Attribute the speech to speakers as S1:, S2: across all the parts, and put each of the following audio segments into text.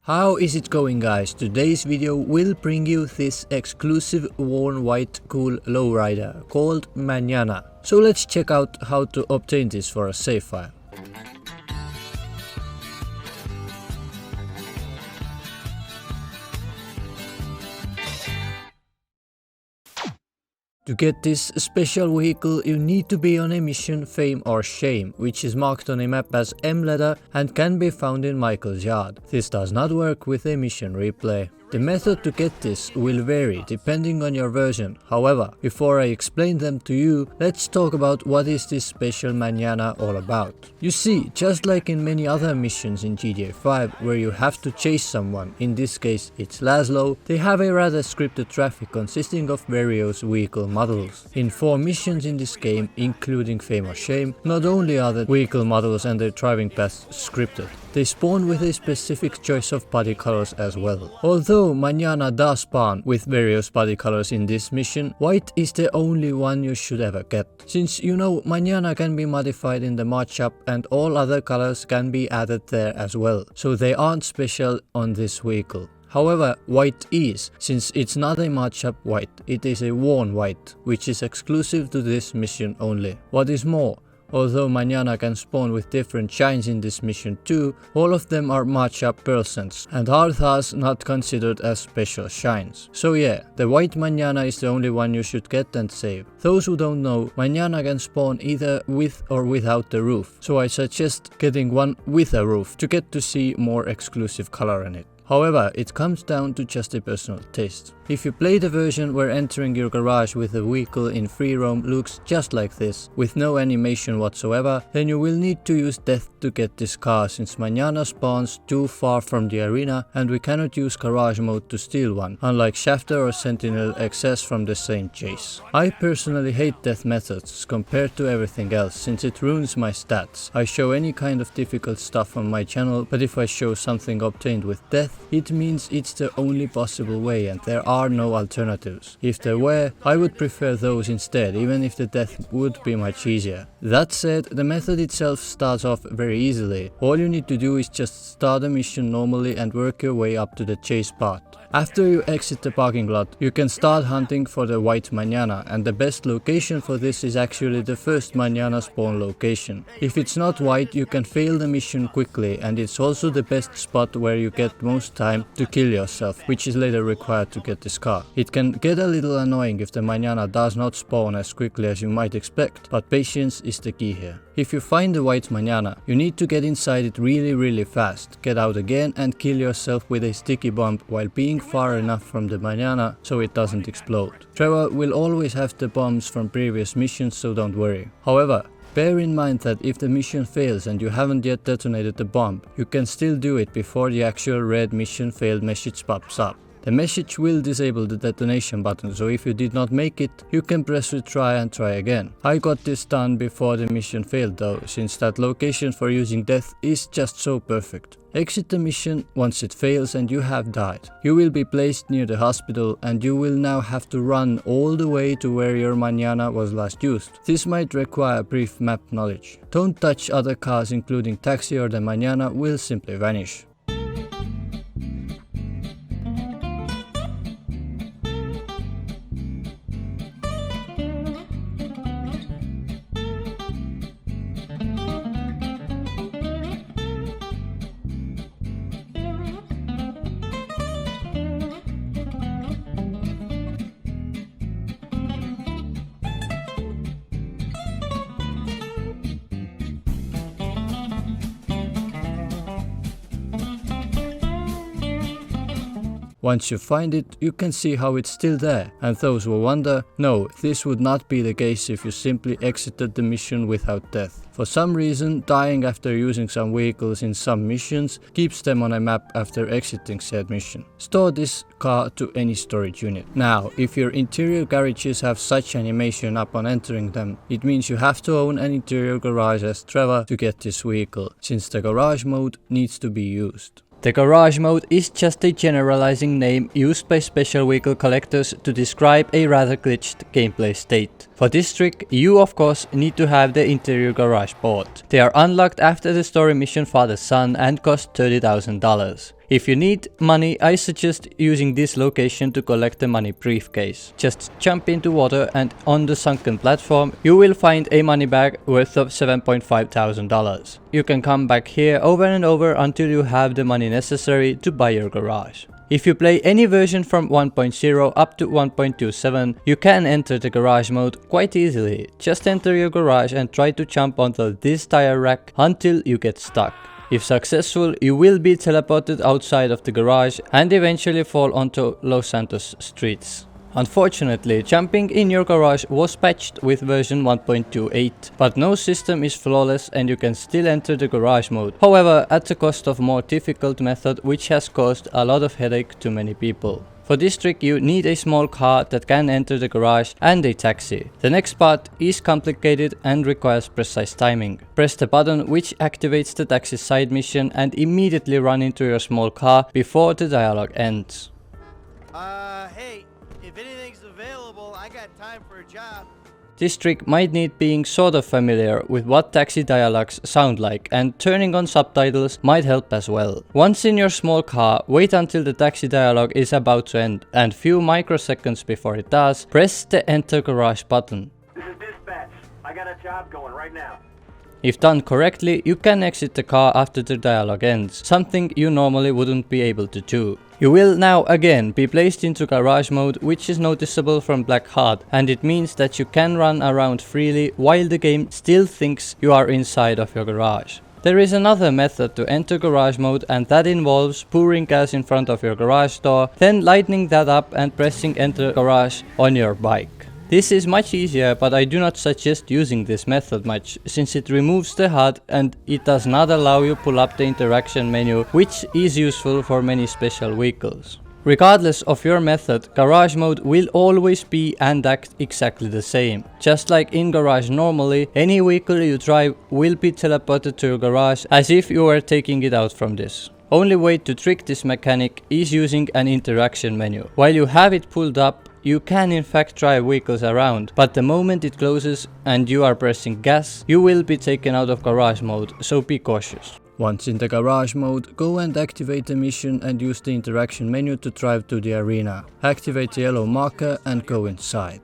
S1: How is it going, guys? Today's video will bring you this exclusive worn white cool lowrider called Manana. So let's check out how to obtain this for a save file. To get this special vehicle, you need to be on a mission, fame or shame, which is marked on a map as M letter and can be found in Michael's yard. This does not work with a mission replay. The method to get this will vary depending on your version. However, before I explain them to you, let's talk about what is this special Manana all about. You see, just like in many other missions in GTA 5 where you have to chase someone, in this case it's Laszlo, they have a rather scripted traffic consisting of various vehicle models. In 4 missions in this game, including Fame or Shame, not only are the vehicle models and their driving paths scripted, they spawn with a specific choice of body colors as well. Although Manana does spawn with various body colors in this mission, white is the only one you should ever get. Since you know Manana can be modified in the mod shop and all other colors can be added there as well, so they aren't special on this vehicle. However, white is, since it's not a mod shop white, it is a worn white, which is exclusive to this mission only. What is more, although Manana can spawn with different shines in this mission too, all of them are mod shop percents and are thus not considered as special shines. So yeah, the white Manana is the only one you should get and save. Those who don't know, Manana can spawn either with or without the roof, so I suggest getting one with a roof to get to see more exclusive color in it. However, it comes down to just a personal taste. If you play the version where entering your garage with a vehicle in free roam looks just like this, with no animation whatsoever, then you will need to use death to get this car, since Manana spawns too far from the arena and we cannot use garage mode to steal one, unlike Shafter or Sentinel XS from the same chase. I personally hate death methods compared to everything else, since it ruins my stats. I show any kind of difficult stuff on my channel, but if I show something obtained with death, it means it's the only possible way and there are no alternatives. If there were, I would prefer those instead, even if the death would be much easier. That said, the method itself starts off very easily. All you need to do is just start a mission normally and work your way up to the chase part. After you exit the parking lot, you can start hunting for the white Manana, and the best location for this is actually the first Manana spawn location. If it's not white, you can fail the mission quickly, and it's also the best spot where you get most time to kill yourself, which is later required to get this car. It can get a little annoying if the Manana does not spawn as quickly as you might expect, but patience is the key here. If you find the white Manana, you need to get inside it really fast, get out again and kill yourself with a sticky bomb while being far enough from the Manana so it doesn't explode. Trevor will always have the bombs from previous missions, so don't worry. However, bear in mind that if the mission fails and you haven't yet detonated the bomb, you can still do it before the actual red mission failed message pops up. The message will disable the detonation button, so if you did not make it, you can press retry and try again. I got this done before the mission failed though, since that location for using death is just so perfect. Exit the mission once it fails and you have died. You will be placed near the hospital and you will now have to run all the way to where your Manana was last used. This might require brief map knowledge. Don't touch other cars, including taxi, or the Manana will simply vanish. Once you find it, you can see how it's still there, and those who wonder, no, this would not be the case if you simply exited the mission without death. For some reason, dying after using some vehicles in some missions keeps them on a map after exiting said mission. Store this car to any storage unit. Now, if your interior garages have such animation upon entering them, it means you have to own an interior garage as Trevor to get this vehicle, since the garage mode needs to be used. The garage mode is just a generalizing name used by special vehicle collectors to describe a rather glitched gameplay state. For this trick, you of course need to have the interior garage bought. They are unlocked after the story mission Father Son and cost $30,000. If you need money, I suggest using this location to collect the money briefcase. Just jump into water and on the sunken platform, you will find a money bag worth of $7,500. You can come back here over and over until you have the money necessary to buy your garage. If you play any version from 1.0 up to 1.27, you can enter the garage mode quite easily. Just enter your garage and try to jump onto this tire rack until you get stuck. If successful, you will be teleported outside of the garage and eventually fall onto Los Santos streets. Unfortunately, jumping in your garage was patched with version 1.28, but no system is flawless and you can still enter the garage mode, however at the cost of more difficult method which has caused a lot of headache to many people. For this trick you need a small car that can enter the garage and a taxi. The next part is complicated and requires precise timing. Press the button which activates the taxi side mission and immediately run into your small car before the dialogue ends.
S2: Hey, if anything's available, I got time for a job.
S1: This trick might need being sort of familiar with what taxi dialogues sound like, and turning on subtitles might help as well. Once in your small car, wait until the taxi dialogue is about to end, and few microseconds before it does, press the enter garage button.
S3: This is dispatch. I got a job going right now.
S1: If done correctly, you can exit the car after the dialogue ends, something you normally wouldn't be able to do. You will now again be placed into garage mode, which is noticeable from Black HUD, and it means that you can run around freely while the game still thinks you are inside of your garage. There is another method to enter garage mode, and that involves pouring gas in front of your garage door, then lighting that up and pressing enter garage on your bike. This is much easier, but I do not suggest using this method much, since it removes the HUD and it does not allow you pull up the interaction menu, which is useful for many special vehicles. Regardless of your method, garage mode will always be and act exactly the same. Just like in garage normally, any vehicle you drive will be teleported to your garage as if you were taking it out from this. Only way to trick this mechanic is using an interaction menu. While you have it pulled up, you can in fact drive vehicles around, but the moment it closes and you are pressing gas, you will be taken out of garage mode, so be cautious. Once in the garage mode, go and activate the mission and use the interaction menu to drive to the arena. Activate the yellow marker and go inside.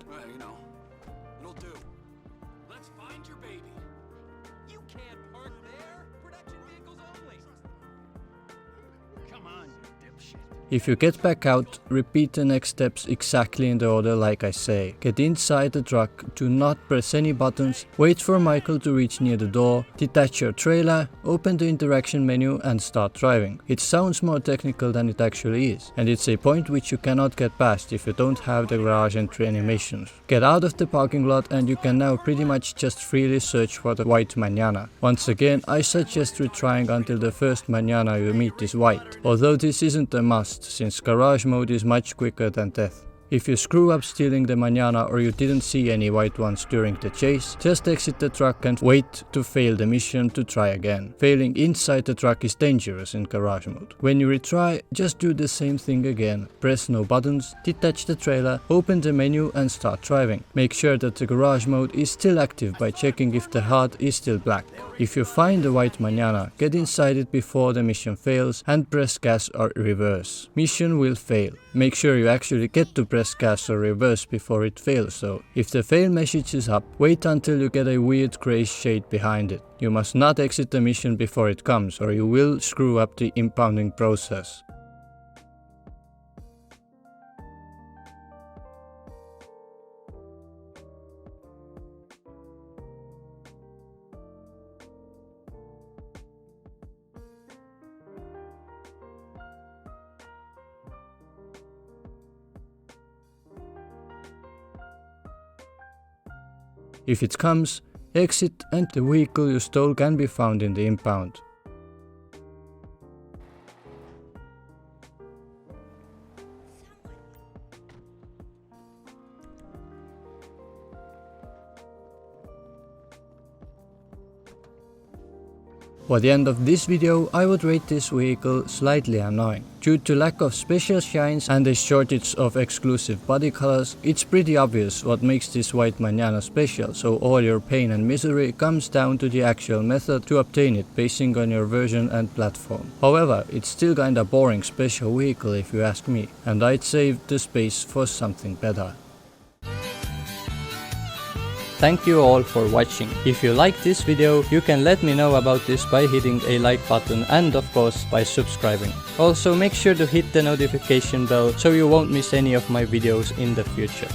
S1: If you get back out, repeat the next steps exactly in the order like I say. Get inside the truck, do not press any buttons, wait for Michael to reach near the door, detach your trailer, open the interaction menu and start driving. It sounds more technical than it actually is, and it's a point which you cannot get past if you don't have the garage entry animations. Get out of the parking lot and you can now pretty much just freely search for the White Manana. Once again, I suggest retrying until the first Manana you meet is white, although this isn't a must, since garage mode is much quicker than death. If you screw up stealing the manana or you didn't see any white ones during the chase, just exit the truck and wait to fail the mission to try again. Failing inside the truck is dangerous in garage mode. When you retry, just do the same thing again. Press no buttons, detach the trailer, open the menu and start driving. Make sure that the garage mode is still active by checking if the HUD is still black. If you find the white manana, get inside it before the mission fails and press gas or reverse. Mission will fail. Make sure you actually get to press gas or reverse before it fails though. If the fail message is up, wait until you get a weird grey shade behind it. You must not exit the mission before it comes or you will screw up the impounding process. If it comes, exit and the vehicle you stole can be found in the impound. For the end of this video, I would rate this vehicle slightly annoying. Due to lack of special shines and a shortage of exclusive body colors, it's pretty obvious what makes this White Manana special, so all your pain and misery comes down to the actual method to obtain it basing on your version and platform. However, it's still kinda boring special vehicle if you ask me, and I'd save the space for something better. Thank you all for watching. If you like this video, you can let me know about this by hitting a like button and of course by subscribing. Also make sure to hit the notification bell so you won't miss any of my videos in the future.